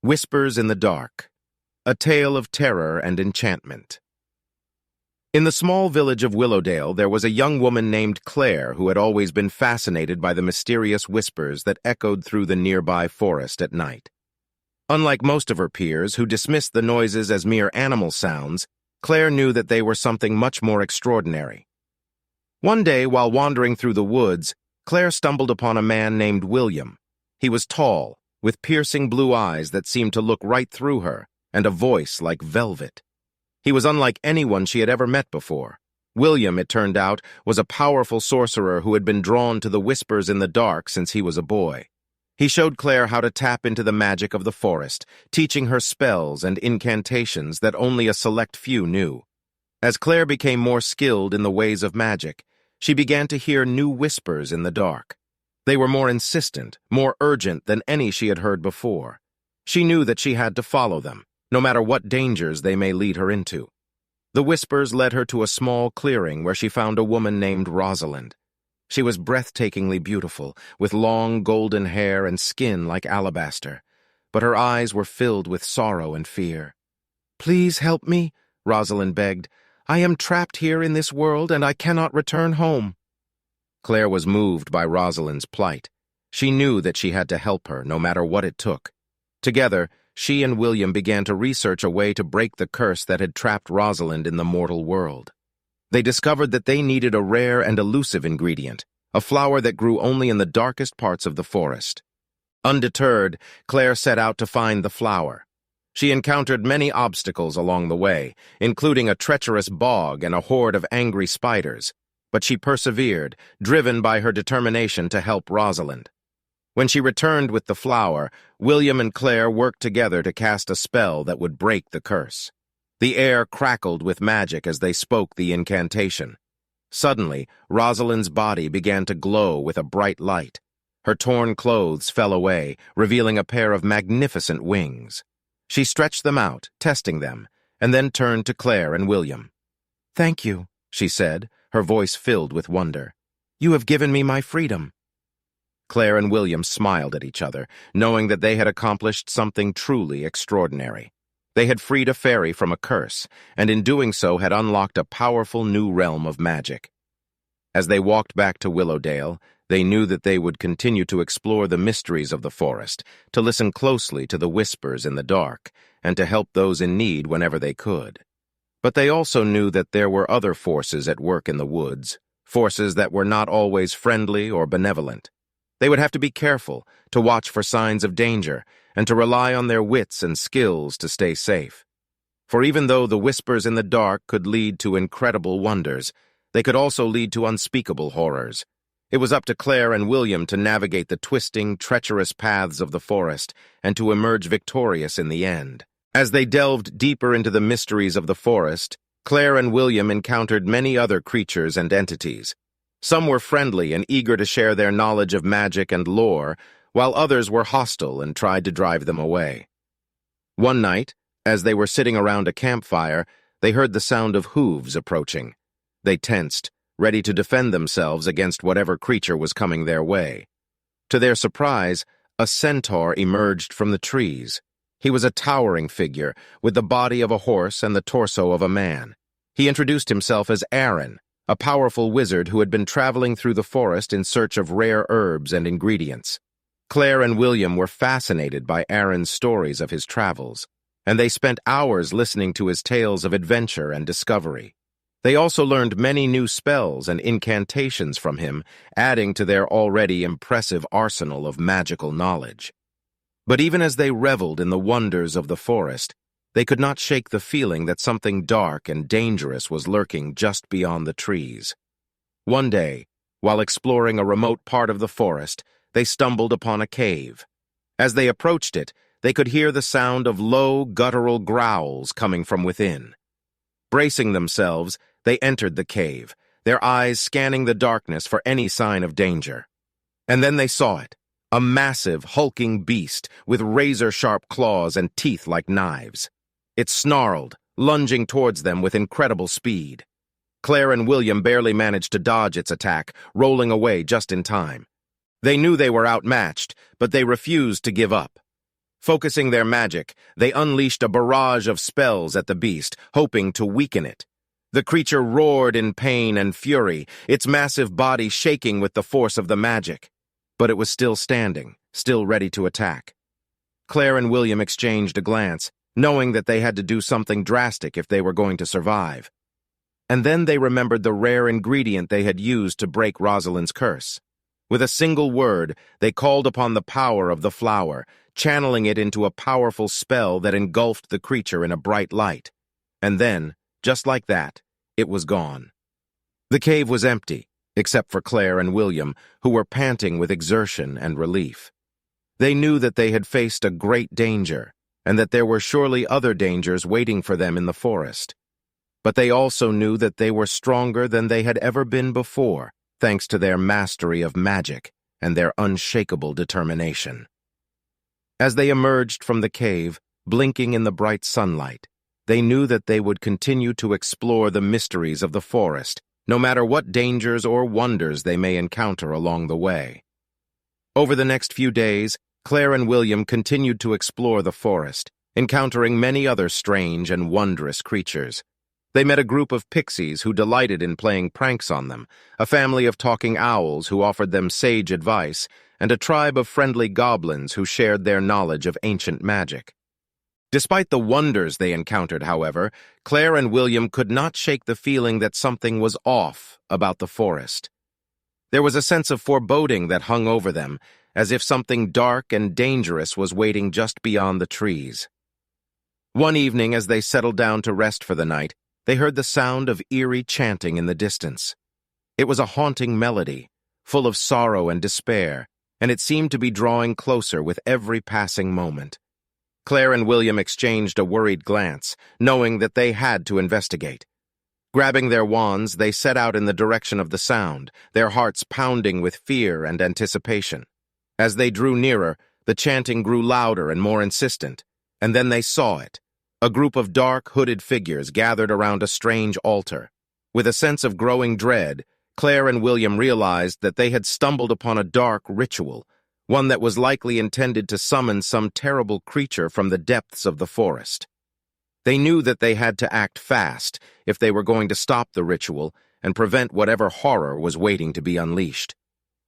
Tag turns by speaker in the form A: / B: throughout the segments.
A: Whispers in the Dark, a tale of terror and enchantment. In the small village of Willowdale, there was a young woman named Claire who had always been fascinated by the mysterious whispers that echoed through the nearby forest at night. Unlike most of her peers, who dismissed the noises as mere animal sounds, Claire knew that they were something much more extraordinary. One day, while wandering through the woods, Claire stumbled upon a man named William. He was tall, with piercing blue eyes that seemed to look right through her, and a voice like velvet. He was unlike anyone she had ever met before. William, it turned out, was a powerful sorcerer who had been drawn to the whispers in the dark since he was a boy. He showed Claire how to tap into the magic of the forest, teaching her spells and incantations that only a select few knew. As Claire became more skilled in the ways of magic, she began to hear new whispers in the dark. They were more insistent, more urgent than any she had heard before. She knew that she had to follow them, no matter what dangers they may lead her into. The whispers led her to a small clearing where she found a woman named Rosalind. She was breathtakingly beautiful, with long golden hair and skin like alabaster, but her eyes were filled with sorrow and fear. "Please help me," Rosalind begged. "I am trapped here in this world and I cannot return home." Claire was moved by Rosalind's plight. She knew that she had to help her, no matter what it took. Together, she and William began to research a way to break the curse that had trapped Rosalind in the mortal world. They discovered that they needed a rare and elusive ingredient, a flower that grew only in the darkest parts of the forest. Undeterred, Claire set out to find the flower. She encountered many obstacles along the way, including a treacherous bog and a horde of angry spiders, but she persevered, driven by her determination to help Rosalind. When she returned with the flower, William and Claire worked together to cast a spell that would break the curse. The air crackled with magic as they spoke the incantation. Suddenly, Rosalind's body began to glow with a bright light. Her torn clothes fell away, revealing a pair of magnificent wings. She stretched them out, testing them, and then turned to Claire and William. "Thank you," she said, her voice filled with wonder. "You have given me my freedom." Claire and William smiled at each other, knowing that they had accomplished something truly extraordinary. They had freed a faerie from a curse, and in doing so had unlocked a powerful new realm of magic. As they walked back to Willowdale, they knew that they would continue to explore the mysteries of the forest, to listen closely to the whispers in the dark, and to help those in need whenever they could. But they also knew that there were other forces at work in the woods, forces that were not always friendly or benevolent. They would have to be careful, to watch for signs of danger, and to rely on their wits and skills to stay safe. For even though the whispers in the dark could lead to incredible wonders, they could also lead to unspeakable horrors. It was up to Claire and William to navigate the twisting, treacherous paths of the forest and to emerge victorious in the end. As they delved deeper into the mysteries of the forest, Claire and William encountered many other creatures and entities. Some were friendly and eager to share their knowledge of magic and lore, while others were hostile and tried to drive them away. One night, as they were sitting around a campfire, they heard the sound of hooves approaching. They tensed, ready to defend themselves against whatever creature was coming their way. To their surprise, a centaur emerged from the trees. He was a towering figure, with the body of a horse and the torso of a man. He introduced himself as Aaron, a powerful wizard who had been traveling through the forest in search of rare herbs and ingredients. Claire and William were fascinated by Aaron's stories of his travels, and they spent hours listening to his tales of adventure and discovery. They also learned many new spells and incantations from him, adding to their already impressive arsenal of magical knowledge. But even as they reveled in the wonders of the forest, they could not shake the feeling that something dark and dangerous was lurking just beyond the trees. One day, while exploring a remote part of the forest, they stumbled upon a cave. As they approached it, they could hear the sound of low, guttural growls coming from within. Bracing themselves, they entered the cave, their eyes scanning the darkness for any sign of danger. And then they saw it, a massive, hulking beast with razor-sharp claws and teeth like knives. It snarled, lunging towards them with incredible speed. Claire and William barely managed to dodge its attack, rolling away just in time. They knew they were outmatched, but they refused to give up. Focusing their magic, they unleashed a barrage of spells at the beast, hoping to weaken it. The creature roared in pain and fury, its massive body shaking with the force of the magic. But it was still standing, still ready to attack. Claire and William exchanged a glance, knowing that they had to do something drastic if they were going to survive. And then they remembered the rare ingredient they had used to break Rosalind's curse. With a single word, they called upon the power of the flower, channeling it into a powerful spell that engulfed the creature in a bright light. And then, just like that, it was gone. The cave was empty, except for Claire and William, who were panting with exertion and relief. They knew that they had faced a great danger, and that there were surely other dangers waiting for them in the forest. But they also knew that they were stronger than they had ever been before, thanks to their mastery of magic and their unshakable determination. As they emerged from the cave, blinking in the bright sunlight, they knew that they would continue to explore the mysteries of the forest, no matter what dangers or wonders they may encounter along the way. Over the next few days, Claire and William continued to explore the forest, encountering many other strange and wondrous creatures. They met a group of pixies who delighted in playing pranks on them, a family of talking owls who offered them sage advice, and a tribe of friendly goblins who shared their knowledge of ancient magic. Despite the wonders they encountered, however, Claire and William could not shake the feeling that something was off about the forest. There was a sense of foreboding that hung over them, as if something dark and dangerous was waiting just beyond the trees. One evening, as they settled down to rest for the night, they heard the sound of eerie chanting in the distance. It was a haunting melody, full of sorrow and despair, and it seemed to be drawing closer with every passing moment. Claire and William exchanged a worried glance, knowing that they had to investigate. Grabbing their wands, they set out in the direction of the sound, their hearts pounding with fear and anticipation. As they drew nearer, the chanting grew louder and more insistent, and then they saw it. A group of dark, hooded figures gathered around a strange altar. With a sense of growing dread, Claire and William realized that they had stumbled upon a dark ritual, one that was likely intended to summon some terrible creature from the depths of the forest. They knew that they had to act fast if they were going to stop the ritual and prevent whatever horror was waiting to be unleashed.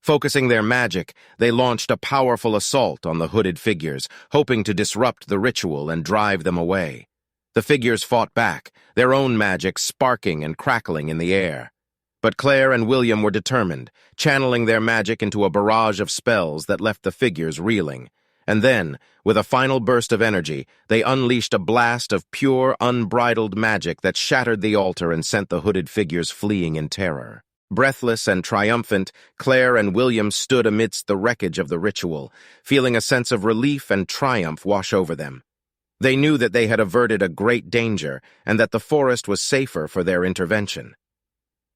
A: Focusing their magic, they launched a powerful assault on the hooded figures, hoping to disrupt the ritual and drive them away. The figures fought back, their own magic sparking and crackling in the air. But Claire and William were determined, channeling their magic into a barrage of spells that left the figures reeling. And then, with a final burst of energy, they unleashed a blast of pure, unbridled magic that shattered the altar and sent the hooded figures fleeing in terror. Breathless and triumphant, Claire and William stood amidst the wreckage of the ritual, feeling a sense of relief and triumph wash over them. They knew that they had averted a great danger and that the forest was safer for their intervention.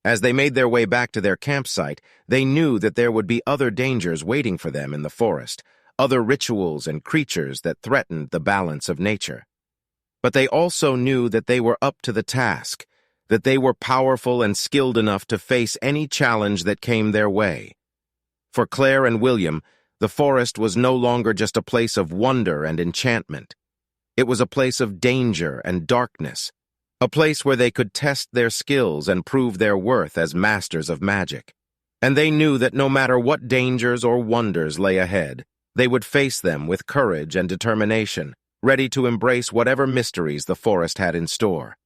A: As they made their way back to their campsite, they knew that there would be other dangers waiting for them in the forest, other rituals and creatures that threatened the balance of nature. But they also knew that they were up to the task, that they were powerful and skilled enough to face any challenge that came their way. For Claire and William, the forest was no longer just a place of wonder and enchantment. It was a place of danger and darkness, a place where they could test their skills and prove their worth as masters of magic. And they knew that no matter what dangers or wonders lay ahead, they would face them with courage and determination, ready to embrace whatever mysteries the forest had in store.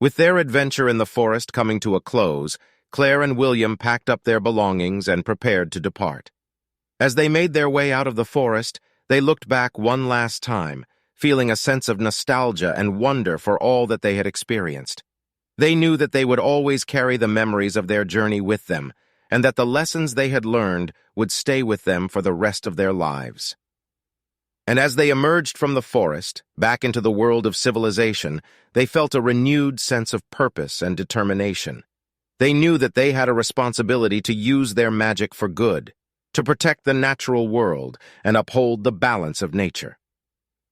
A: With their adventure in the forest coming to a close, Claire and William packed up their belongings and prepared to depart. As they made their way out of the forest, they looked back one last time, feeling a sense of nostalgia and wonder for all that they had experienced. They knew that they would always carry the memories of their journey with them, and that the lessons they had learned would stay with them for the rest of their lives. And as they emerged from the forest, back into the world of civilization, they felt a renewed sense of purpose and determination. They knew that they had a responsibility to use their magic for good, to protect the natural world and uphold the balance of nature.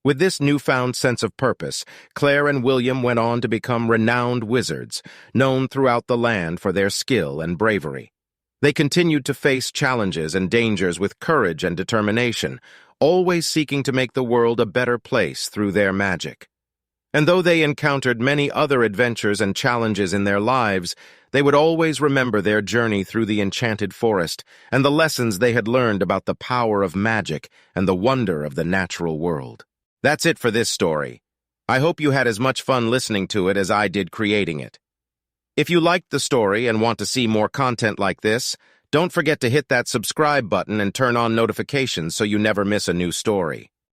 A: With this newfound sense of purpose, Claire and William went on to become renowned wizards, known throughout the land for their skill and bravery. They continued to face challenges and dangers with courage and determination, always seeking to make the world a better place through their magic. And though they encountered many other adventures and challenges in their lives, they would always remember their journey through the enchanted forest and the lessons they had learned about the power of magic and the wonder of the natural world. That's it for this story. I hope you had as much fun listening to it as I did creating it. If you liked the story and want to see more content like this, don't forget to hit that subscribe button and turn on notifications so you never miss a new story.